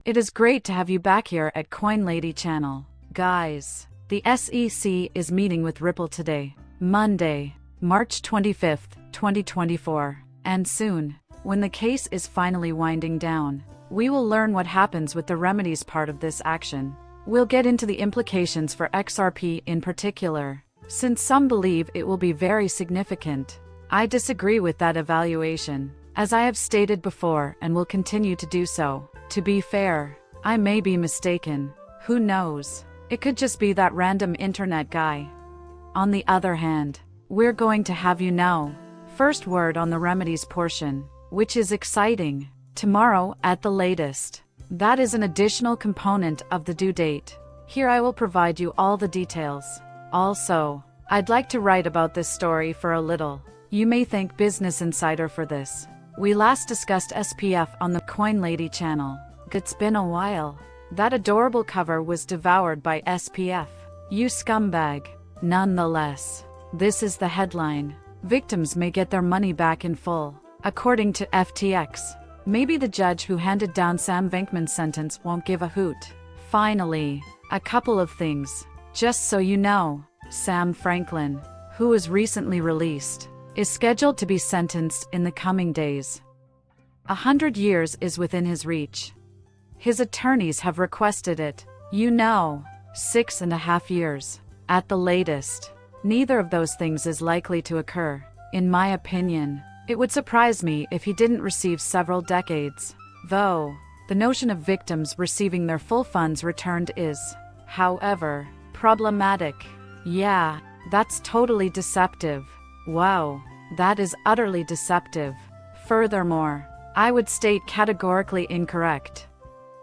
It is great to have you back here at Coin Lady channel. Guys, the SEC is meeting with Ripple today, Monday, March 25th, 2024. And soon, when the case is finally winding down, we will learn what happens with the remedies part of this action. We'll get into the implications for XRP in particular, since some believe it will be very significant. I disagree with that evaluation, as I have stated before and will continue to do so. To be fair, I may be mistaken. Who knows? It could just be that random internet guy. On the other hand, we're going to have you know, first word on the remedies portion, which is exciting. Tomorrow at the latest. That is an additional component of the due date. Here I will provide you all the details. Also, I'd like to write about this story for a little. You may thank Business Insider for this. We last discussed SPF on the Coin Lady channel. It's been a while. That adorable cover was devoured by SPF. You scumbag. Nonetheless, this is the headline. Victims may get their money back in full. According to FTX, maybe the judge who handed down Sam Bankman's sentence won't give a hoot. Finally, a couple of things. Just so you know, Sam Franklin, who was recently released, is scheduled to be sentenced in the coming days. 100 years is within his reach. His attorneys have requested it. 6.5 years. At the latest. Neither of those things is likely to occur. In my opinion, it would surprise me if he didn't receive several decades. Though, the notion of victims receiving their full funds returned is, however, problematic. Yeah, that's totally deceptive. Wow, that is utterly deceptive. Furthermore, I would state categorically incorrect.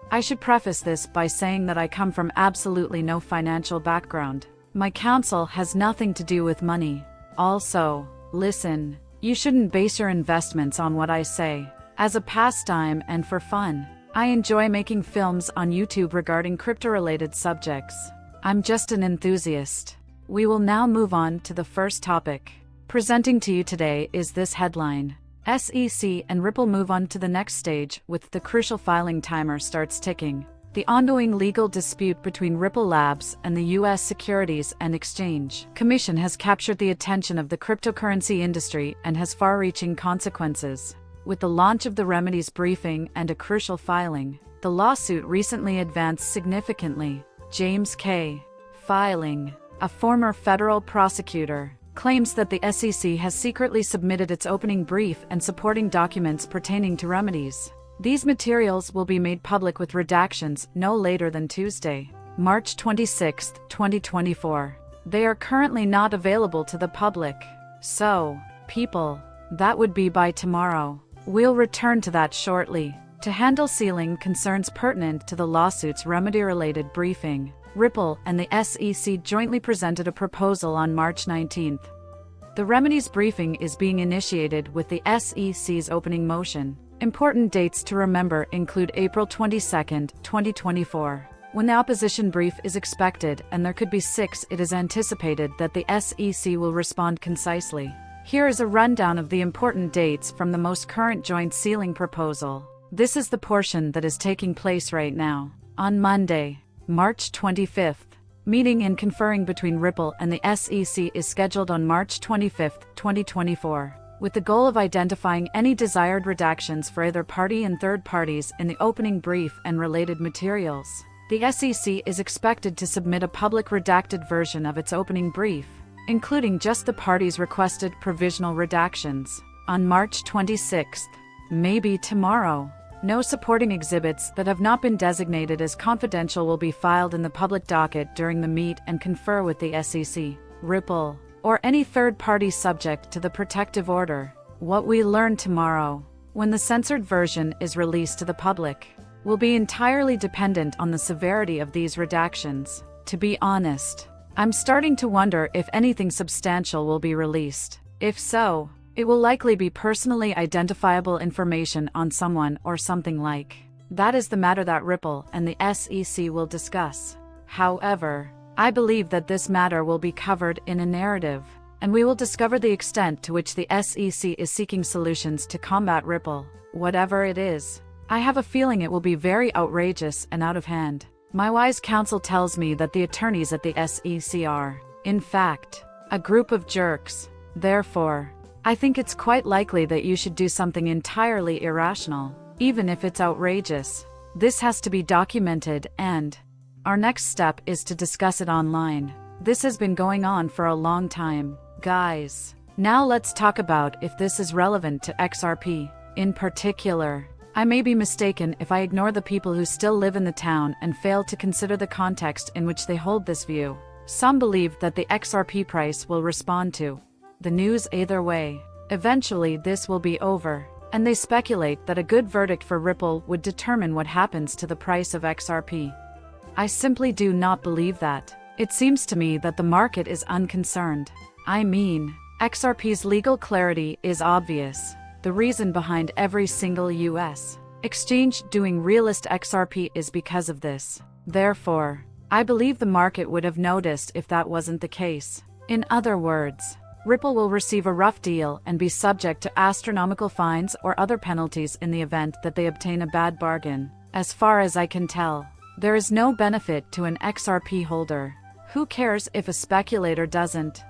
I should preface this by saying that I come from absolutely no financial background. My counsel has nothing to do with money. Also, listen, you shouldn't base your investments on what I say. As a pastime and for fun, I enjoy making films on YouTube regarding crypto-related subjects. I'm just an enthusiast. We will now move on to the first topic. Presenting to you today is this headline. SEC and Ripple move on to the next stage with the crucial filing timer starts ticking. The ongoing legal dispute between Ripple Labs and the U.S. Securities and Exchange Commission has captured the attention of the cryptocurrency industry and has far-reaching consequences. With the launch of the remedies briefing and a crucial filing, the lawsuit recently advanced significantly. James K. Filing, a former federal prosecutor, claims that the SEC has secretly submitted its opening brief and supporting documents pertaining to remedies. These materials will be made public with redactions no later than Tuesday, March 26, 2024. They are currently not available to the public. So, people, that would be by tomorrow. We'll return to that shortly. To handle sealing concerns pertinent to the lawsuit's remedy-related briefing, Ripple and the SEC jointly presented a proposal on March 19. The remedies briefing is being initiated with the SEC's opening motion. Important dates to remember include April 22, 2024, when the opposition brief is expected, and there could be 6. It is anticipated that the SEC will respond concisely. Here is a rundown of the important dates from the most current joint sealing proposal. This is the portion that is taking place right now. On Monday, March 25th, meeting and conferring between Ripple and the SEC is scheduled on March 25, 2024, with the goal of identifying any desired redactions for either party and third parties in the opening brief and related materials. The SEC is expected to submit a public redacted version of its opening brief, including just the parties' requested provisional redactions, on March 26th, maybe tomorrow. No supporting exhibits that have not been designated as confidential will be filed in the public docket during the meet and confer with the SEC, Ripple, or any third party subject to the protective order. What we learn tomorrow, when the censored version is released to the public, will be entirely dependent on the severity of these redactions. To be honest, I'm starting to wonder if anything substantial will be released. If so, it will likely be personally identifiable information on someone or something like. That is the matter that Ripple and the SEC will discuss. However, I believe that this matter will be covered in a narrative, and we will discover the extent to which the SEC is seeking solutions to combat Ripple, whatever it is. I have a feeling it will be very outrageous and out of hand. My wise counsel tells me that the attorneys at the SEC are, in fact, a group of jerks. Therefore, I think it's quite likely that you should do something entirely irrational, even if it's outrageous. This has to be documented, and our next step is to discuss it online. This has been going on for a long time, guys. Now let's talk about if this is relevant to XRP. In particular, I may be mistaken if I ignore the people who still live in the town and fail to consider the context in which they hold this view. Some believe that the XRP price will respond to the news either way. Eventually this will be over, and they speculate that a good verdict for Ripple would determine what happens to the price of XRP. I simply do not believe that. It seems to me that the market is unconcerned. I mean, XRP's legal clarity is obvious. The reason behind every single US exchange doing realist XRP is because of this. Therefore, I believe the market would have noticed if that wasn't the case. In other words, Ripple will receive a rough deal and be subject to astronomical fines or other penalties in the event that they obtain a bad bargain. As far as I can tell, there is no benefit to an XRP holder. Who cares if a speculator doesn't?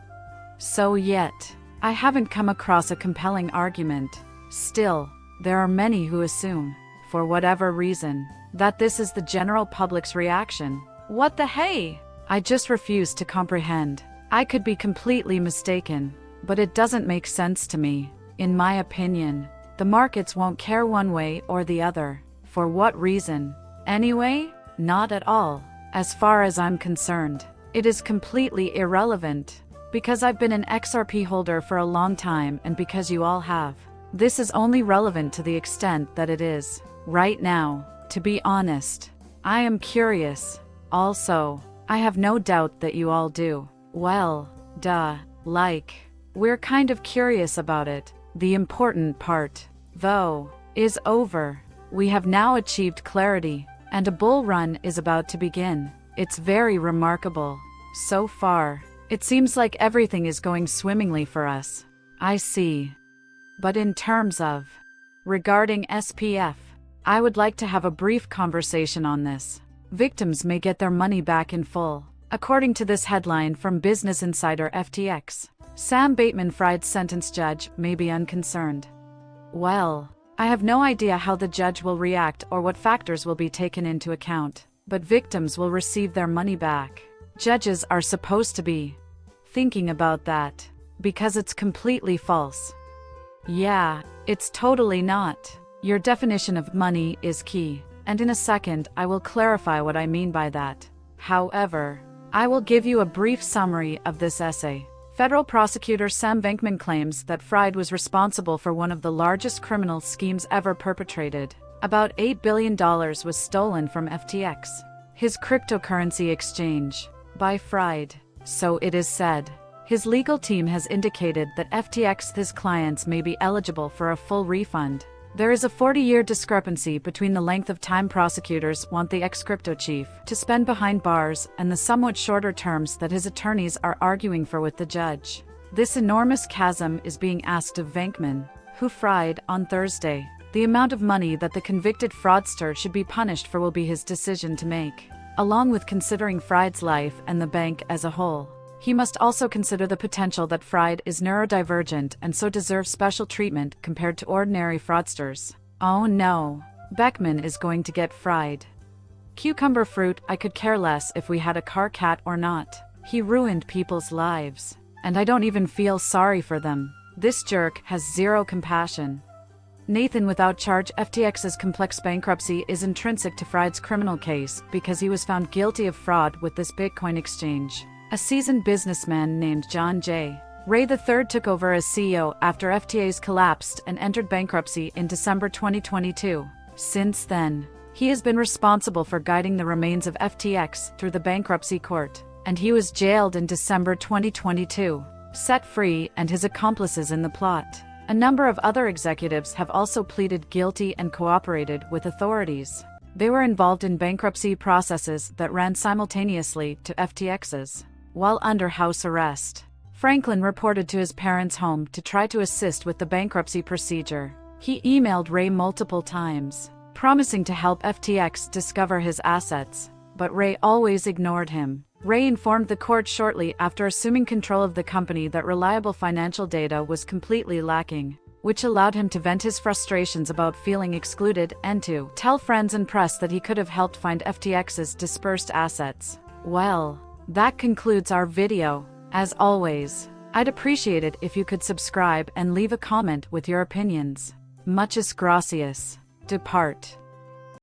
So yet, I haven't come across a compelling argument. Still, there are many who assume, for whatever reason, that this is the general public's reaction. What the hey? I just refuse to comprehend. I could be completely mistaken, but it doesn't make sense to me. In my opinion, the markets won't care one way or the other. For what reason? Anyway, not at all. As far as I'm concerned, it is completely irrelevant. Because I've been an XRP holder for a long time and because you all have. This is only relevant to the extent that it is. Right now, to be honest, I am curious. Also, I have no doubt that you all do. Well, duh, like, we're kind of curious about it. The important part, though, is over. We have now achieved clarity, and a bull run is about to begin. It's very remarkable. So far, it seems like everything is going swimmingly for us. I see. But in terms of regarding SPF, I would like to have a brief conversation on this. Victims may get their money back in full. According to this headline from Business Insider FTX, Sam Bateman-Fried's sentence judge may be unconcerned. Well, I have no idea how the judge will react or what factors will be taken into account, but victims will receive their money back. Judges are supposed to be thinking about that, because it's completely false. Yeah, it's totally not. Your definition of money is key, and in a second I will clarify what I mean by that. However, I will give you a brief summary of this essay. Federal prosecutor Sam Bankman claims that Fried was responsible for one of the largest criminal schemes ever perpetrated. About $8 billion was stolen from FTX, his cryptocurrency exchange, by Fried. So it is said. His legal team has indicated that FTX's clients may be eligible for a full refund. There is a 40-year discrepancy between the length of time prosecutors want the ex-crypto chief to spend behind bars and the somewhat shorter terms that his attorneys are arguing for with the judge. This enormous chasm is being asked of Bankman, who Fried on Thursday. The amount of money that the convicted fraudster should be punished for will be his decision to make. Along with considering Fried's life and the bank as a whole, he must also consider the potential that Fried is neurodivergent and so deserves special treatment compared to ordinary fraudsters. Oh no, Beckman is going to get fried. Cucumber fruit, I could care less if we had a car cat or not. He ruined people's lives, and I don't even feel sorry for them. This jerk has zero compassion. Nathan without charge. FTX's complex bankruptcy is intrinsic to Fried's criminal case because he was found guilty of fraud with this Bitcoin exchange. A seasoned businessman named John J. Ray III took over as CEO after FTX collapsed and entered bankruptcy in December 2022. Since then, he has been responsible for guiding the remains of FTX through the bankruptcy court, and he was jailed in December 2022, set free, and his accomplices in the plot. A number of other executives have also pleaded guilty and cooperated with authorities. They were involved in bankruptcy processes that ran simultaneously to FTX's. While under house arrest, Franklin reported to his parents' home to try to assist with the bankruptcy procedure. He emailed Ray multiple times, promising to help FTX discover his assets. But Ray always ignored him. Ray informed the court shortly after assuming control of the company that reliable financial data was completely lacking, which allowed him to vent his frustrations about feeling excluded and to tell friends and press that he could have helped find FTX's dispersed assets. Well, that concludes our video. As always, I'd appreciate it if you could subscribe and leave a comment with your opinions. Muchas gracias. Depart.